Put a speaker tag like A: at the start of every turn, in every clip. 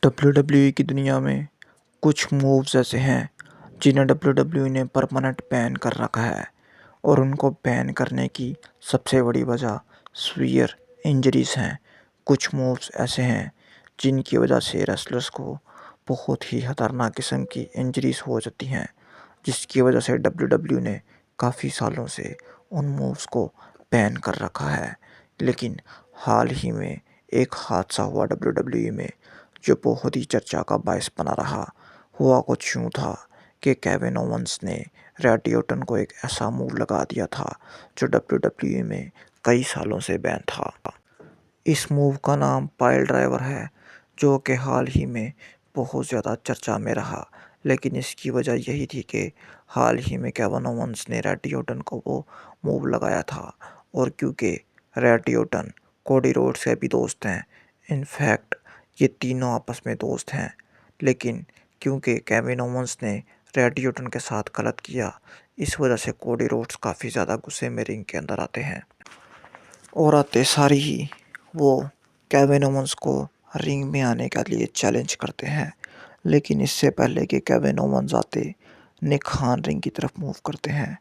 A: WWE की दुनिया में कुछ मूव्स ऐसे हैं जिन्हें डब्ल्यूडब्ल्यूई ने परमानेंट बैन कर रखा है और उनको बैन करने की सबसे बड़ी वजह सीवियर इंजरीज हैं। कुछ मूव्स ऐसे हैं जिनकी वजह से रेसलर्स को बहुत ही खतरनाक किस्म की इंजरीज हो जाती हैं, जिसकी वजह से डब्ल्यूडब्ल्यूई ने काफ़ी सालों से उन मूव्स को बैन कर रखा है। लेकिन हाल ही में एक हादसा हुआ डब्ल्यूडब्ल्यूई में जो बहुत ही चर्चा का बायस बना रहा। हुआ कुछ यूँ था कि केविन ओवेंस ने रैंडी ऑर्टन को एक ऐसा मूव लगा दिया था जो डब्ल्यूडब्ल्यूई में कई सालों से बैन था। इस मूव का नाम पाइल ड्राइवर है, जो कि हाल ही में बहुत ज़्यादा चर्चा में रहा। लेकिन इसकी वजह यही थी कि हाल ही में केविन ओवेंस ने रैंडी ऑर्टन को वो मूव लगाया था, और क्योंकि रैंडी ऑर्टन कोडी रोड्स के भी दोस्त हैं, इनफैक्ट ये तीनों आपस में दोस्त हैं, लेकिन क्योंकि केविन ओवेंस ने रैंडी ऑर्टन के साथ गलत किया, इस वजह से कोडी रोड्स काफ़ी ज़्यादा गुस्से में रिंग के अंदर आते हैं और आते सारी ही वो केविन ओवेंस को रिंग में आने के लिए चैलेंज करते हैं। लेकिन इससे पहले कि केविन ओवेंस आते, निक खान रिंग की तरफ मूव करते हैं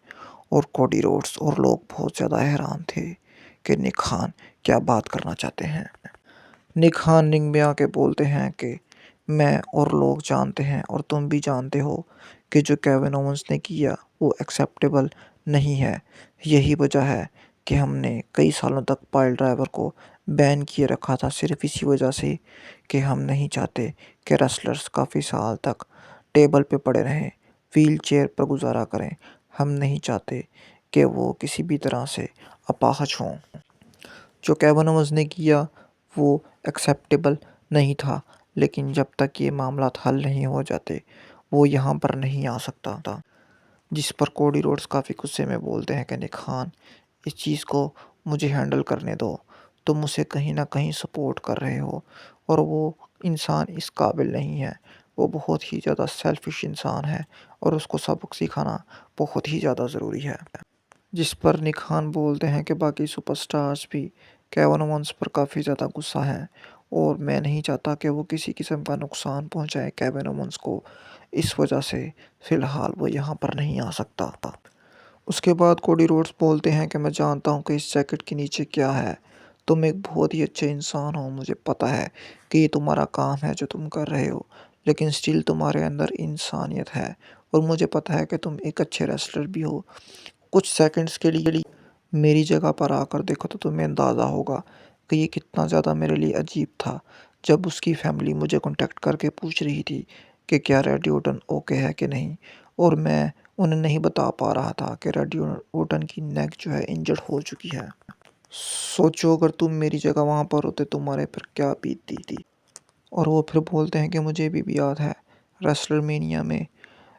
A: और कोडी रोड्स और लोग बहुत ज़्यादा हैरान थे कि निक खान क्या बात करना चाहते हैं। निक खान रिंग में आके बोलते हैं कि मैं और लोग जानते हैं और तुम भी जानते हो कि जो केविन ओवेंस ने किया वो एक्सेप्टेबल नहीं है। यही वजह है कि हमने कई सालों तक पाइल ड्राइवर को बैन किए रखा था, सिर्फ इसी वजह से कि हम नहीं चाहते कि रेसलर्स काफ़ी साल तक टेबल पे पड़े रहें, व्हील चेयर पर गुजारा करें। हम नहीं चाहते कि वो किसी भी तरह से अपाहज हों। जो केविन ओवेंस ने किया वो एक्सेप्टेबल नहीं था, लेकिन जब तक ये मामला हल नहीं हो जाते वो यहाँ पर नहीं आ सकता था। जिस पर कोडी रोड्स काफ़ी गुस्से में बोलते हैं कि निक खान, इस चीज़ को मुझे हैंडल करने दो, तुम उसे कहीं ना कहीं सपोर्ट कर रहे हो और वो इंसान इस काबिल नहीं है। वो बहुत ही ज़्यादा सेल्फिश इंसान है और उसको सबक सिखाना बहुत ही ज़्यादा ज़रूरी है। जिस पर निक खान बोलते हैं कि बाकी सुपरस्टार्स भी केविन ओवेंस पर काफ़ी ज़्यादा गुस्सा हैं और मैं नहीं चाहता कि वो किसी किस्म का नुकसान पहुंचाए केविन ओवेंस को, इस वजह से फ़िलहाल वो यहाँ पर नहीं आ सकता था। उसके बाद कोडी रोड्स बोलते हैं कि मैं जानता हूँ कि इस जैकेट के नीचे क्या है। तुम एक बहुत ही अच्छे इंसान हो, मुझे पता है कि ये तुम्हारा काम है जो तुम कर रहे हो, लेकिन स्टिल तुम्हारे अंदर इंसानियत है और मुझे पता है कि तुम एक अच्छे रेसलर भी हो। कुछ सेकंड्स के लिए मेरी जगह पर आकर देखो तो तुम्हें अंदाज़ा होगा कि ये कितना ज़्यादा मेरे लिए अजीब था जब उसकी फैमिली मुझे कांटेक्ट करके पूछ रही थी कि क्या रैंडी ऑर्टन ओके है कि नहीं, और मैं उन्हें नहीं बता पा रहा था कि रैंडी ऑर्टन की नेक जो है इंजर्ड हो चुकी है। सोचो अगर तुम मेरी जगह वहाँ पर होते तुम्हारे पर क्या बीतती थी। और वो फिर बोलते हैं कि मुझे भी याद है रेसलमेनिया में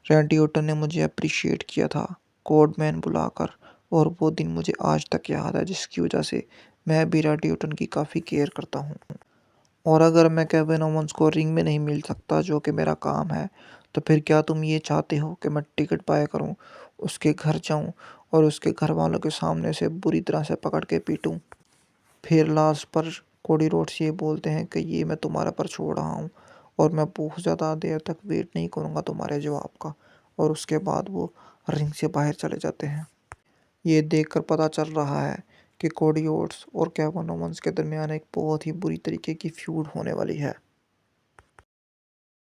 A: रैंडी ऑर्टन ने मुझे अप्रिशिएट किया था कोडमैन बुलाकर, और वो दिन मुझे आज तक याद है, जिसकी वजह से मैं भी रैंडी ऑर्टन की काफ़ी केयर करता हूँ। और अगर मैं केविन ओवेंस को रिंग में नहीं मिल सकता, जो कि मेरा काम है, तो फिर क्या तुम ये चाहते हो कि मैं टिकट बाय करूँ, उसके घर जाऊँ और उसके घर वालों के सामने से बुरी तरह से पकड़ के पीटूँ? फिर लास्ट पर कोडी रोड्स ये बोलते हैं कि ये मैं तुम्हारे पर छोड़ रहा हूँ और मैं बहुत ज़्यादा देर तक वेट नहीं करूँगा तुम्हारे जवाब का, और उसके बाद वो रिंग से बाहर चले जाते हैं। ये देखकर पता चल रहा है कि कोडी रोड्स और केविन ओवेंस के दरमियान एक बहुत ही बुरी तरीके की फ्यूड होने वाली है।